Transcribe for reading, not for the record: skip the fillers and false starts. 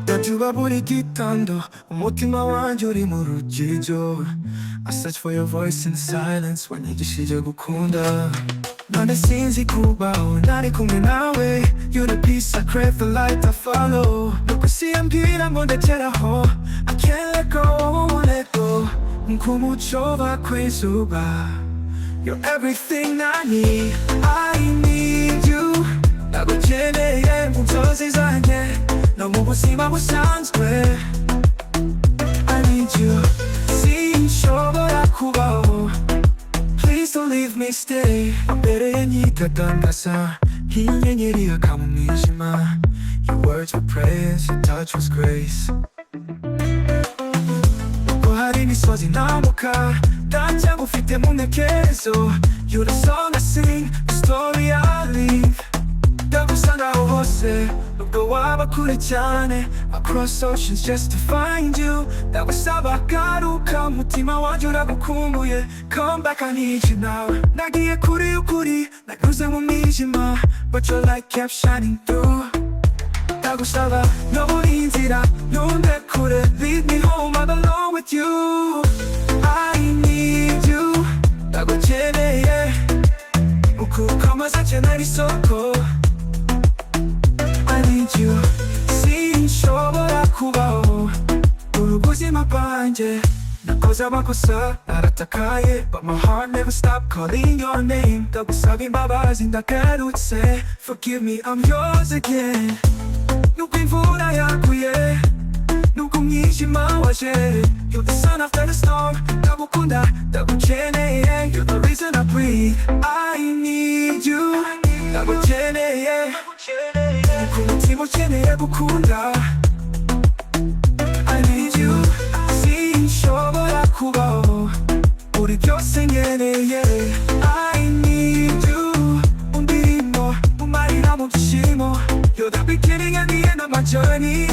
Najua bulikitando umutima wanje uri mu rujijo. I search for your voice in silence wanyigishije gukunda. None sinzi kubaho ntari kumwe nawe. You're the peace I crave, the light I follow. Nukusiyambwira ngo ndekeraho, I can't let go, won't let go. Nk'umuco bakwizuba, you're everything I need. I need you. Nagukeneye mu nzozi zanjye no mu buzima busanzwe. I need you. Sinshobora kubaho, please don't leave me, stay. Wambereye nyitagangasa nk'inyenyeri yaka mu mwijima. Your words were prayers, your touch was grace. Ubwo hari imisozi ntambuka ntajya ngufite mu ntekerezo. You're the song I sing, the story I live. Ndagusangaho hose nubwo waba kure cyane. Across oceans just to find you. Ndagusaba garuka umutima wanjye uragukumbuye. Come back, I need you now. Nagiye kuri ukuri nanyuze mu mwijima, but your light kept shining through. Ndagusaba nobura inzira nundekure. Lead me home, I belong with you. I need you. Ndagukeneye uko amazi akenera isoko. I need you. Sinshobora kubaho uru buzima bwanjye. Nakoze amakosa naratakaye, but my heart never stopped calling your name. Ndagusaba imbabazi ndagarutse. Forgive me, I'm yours again. Nubwo imvura yaguye, nubwo umwijima waje, you're the sun after the storm. Ndagukunda, ndagukeneye, you're the reason I breathe. I need you. Ndagukeneye umutima ukeneye gukunda. I need you. Sinshobora kubaho uri byose nkeneye. I need you. Mu ndirimbo, mu marira, mu byishimo. You're the beginning and the end of my journey.